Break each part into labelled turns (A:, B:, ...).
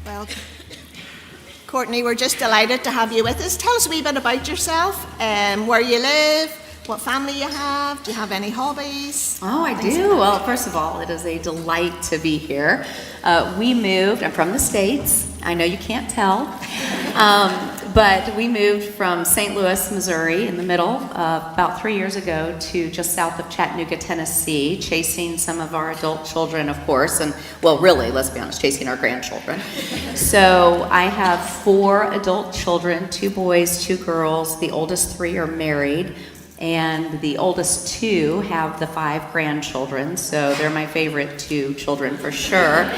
A: Well, Courtney, we're just delighted to have you with us. Tell us a wee bit about yourself, where you live, what family you have, do you have any hobbies?
B: Oh, I do. Well, first of all, it is a delight to be here. We moved, I'm from the States. I know you can't tell. But we moved from St. Louis, Missouri, in the middle, about 3 years ago, to just south of Chattanooga, Tennessee, chasing some of our adult children, of course, and, well, really, let's be honest, chasing our grandchildren. So I have 4 adult children, 2 boys, 2 girls. The oldest 3 are married, and the oldest 2 have the 5 grandchildren, so they're my favorite 2 children for sure.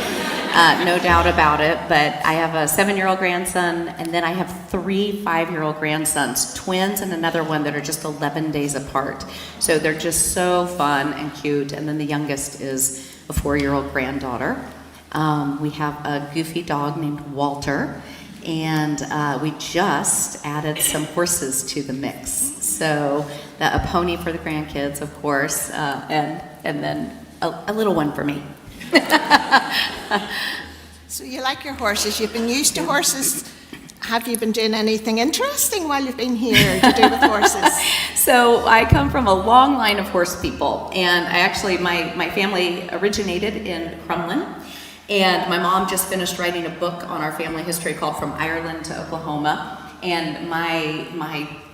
B: No doubt about it, but I have a 7-year-old grandson, and then I have 3 5-year-old grandsons, twins and another one that are just 11 days apart. So they're just so fun and cute, and then the youngest is a 4-year-old granddaughter. We have a goofy dog named Walter, and we just added some horses to the mix. So a pony for the grandkids, of course, and then a little one for me.
A: So you like your horses. You've been used to horses. Have you been doing anything interesting while you've been here to do with horses?
B: So I come from a long line of horse people, and my family originated in Crumlin, and my mom just finished writing a book on our family history called From Ireland to Oklahoma. And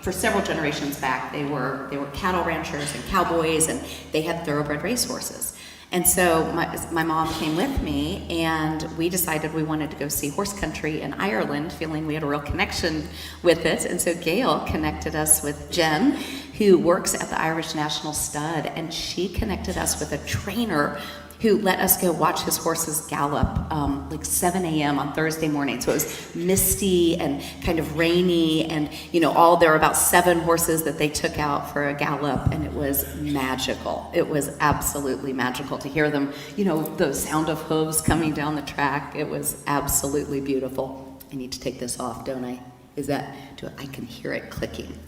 B: for several generations back, they were cattle ranchers and cowboys, and they had thoroughbred racehorses. And so my mom came with me, and we decided we wanted to go see horse country in Ireland, feeling we had a real connection with it. And so Gail connected us with Jen, who works at the Irish National Stud, and she connected us with a trainer who let us go watch his horses gallop like 7 a.m. on Thursday morning. So it was misty and kind of rainy, and there were about 7 horses that they took out for a gallop, and it was magical. It was absolutely magical to hear them, the sound of hooves coming down the track. It was absolutely beautiful. I need to take this off, don't I? I can hear it clicking.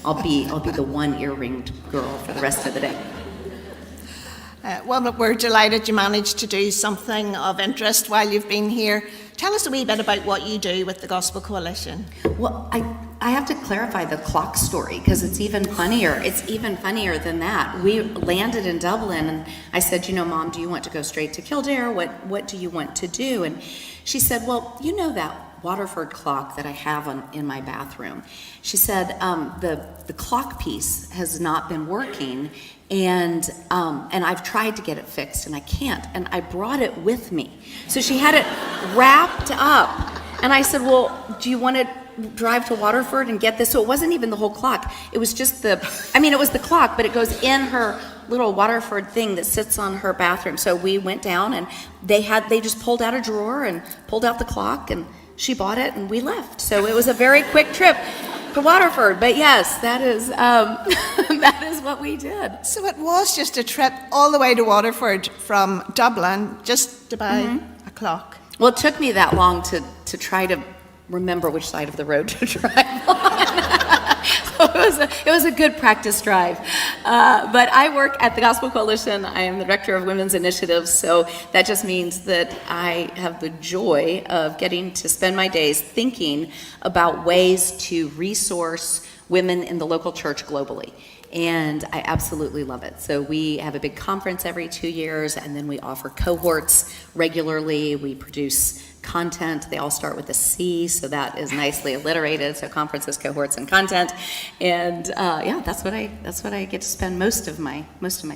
B: I'll be the one ear-ringed girl for the rest of the day.
A: Well, look, we're delighted you managed to do something of interest while you've been here. Tell us a wee bit about what you do with the Gospel Coalition.
B: Well, I have to clarify the clock story, because it's even funnier. It's even funnier than that. We landed in Dublin, and I said, Mom, do you want to go straight to Kildare? What do you want to do? And she said, well, that Waterford clock that I have in my bathroom. She said, the clock piece has not been working, and I've tried to get it fixed, and I can't, and I brought it with me. So she had it wrapped up, and I said, well, do you want to drive to Waterford and get this? So it wasn't even the whole clock. It was just it was the clock, but it goes in her little Waterford thing that sits on her bathroom. So we went down, and they just pulled out a drawer and pulled out the clock, and she bought it, and we left. So it was a very quick trip to Waterford. But yes, that is that is what we did.
A: So it was just a trip all the way to Waterford from Dublin just to buy a clock.
B: Well, it took me that long to try to remember which side of the road to drive on. So it was a good practice drive. But I work at the Gospel Coalition. I am the director of women's initiatives, so that just means that I have the joy of getting to spend my days thinking about ways to resource women in the local church globally. And I absolutely love it. So we have a big conference every 2 years, and then we offer cohorts regularly. We produce content. They all start with a C, so that is nicely alliterated. So conferences, cohorts, and content. And that's what I get to spend most of my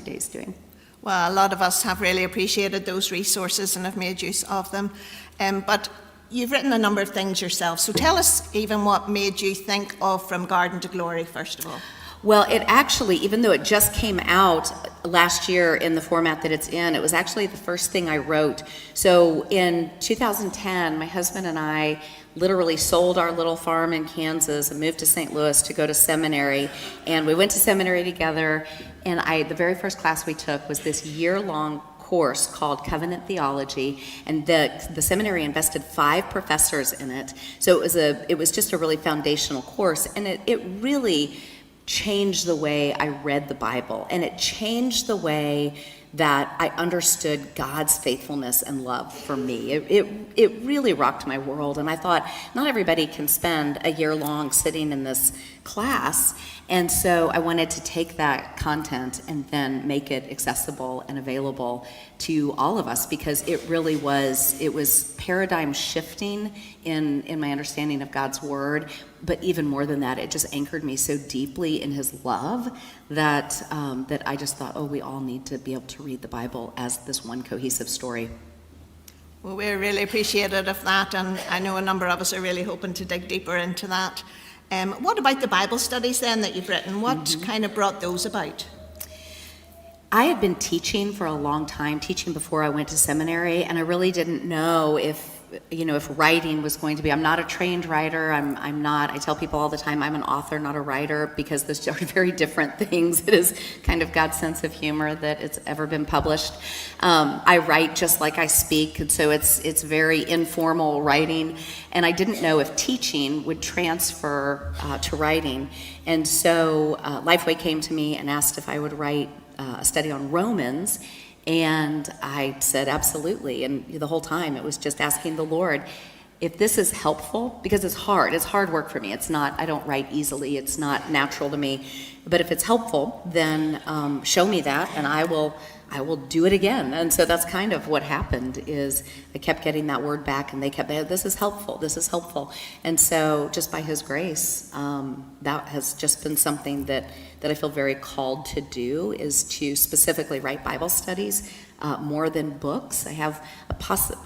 B: days doing.
A: Well, a lot of us have really appreciated those resources and have made use of them. But you've written a number of things yourself. So tell us even what made you think of From Garden to Glory, first of all.
B: Well, it actually, even though it just came out last year in the format that it's in, it was actually the first thing I wrote. So in 2010, my husband and I literally sold our little farm in Kansas and moved to St. Louis to go to seminary. And we went to seminary together, and the very first class we took was this year-long course called Covenant Theology, and the seminary invested 5 professors in it. So it was just a really foundational course, and it really changed the way I read the Bible, and it changed the way that I understood God's faithfulness and love for me. It really rocked my world, and I thought, not everybody can spend a year long sitting in this class, and so I wanted to take that content and then make it accessible and available to all of us, because it was paradigm shifting in my understanding of God's word. But even more than that, it just anchored me so deeply in his love that I just thought, oh, we all need to be able to read the Bible as this one cohesive story.
A: Well, we're really appreciative of that, and I know a number of us are really hoping to dig deeper into that. What about the Bible studies then that you've written? What kind of brought those about?
B: I had been teaching for a long time, teaching before I went to seminary, and I really didn't know if writing was going to be. I'm not a trained writer. I'm not. I tell people all the time I'm an author, not a writer, because those are very different things. It is kind of God's sense of humor that it's ever been published. I write just like I speak, and so it's very informal writing. And I didn't know if teaching would transfer to writing. And so Lifeway came to me and asked if I would write a study on Romans. And I said, absolutely. And the whole time it was just asking the Lord, if this is helpful, because it's hard work for me. It's not, I don't write easily. It's not natural to me. But if it's helpful, then show me that, and I will do it again. And so that's kind of what happened, is I kept getting that word back, and they kept, this is helpful. And so just by his grace, that has just been something that I feel very called to do, is to specifically write Bible studies more than books. I have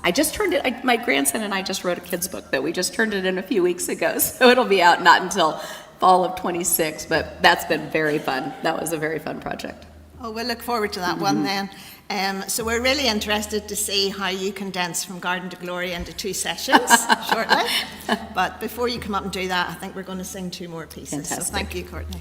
B: I just turned it, my grandson and I just wrote a kid's book that we just turned it in a few weeks ago, so it'll be out not until fall of 26, but that's been very fun. That was a very fun project.
A: Oh, we'll look forward to that one then. So we're really interested to see how you condense From Garden to Glory into 2 sessions shortly. But before you come up and do that, I think we're going to sing 2 more pieces.
B: Fantastic.
A: So thank you, Courtney.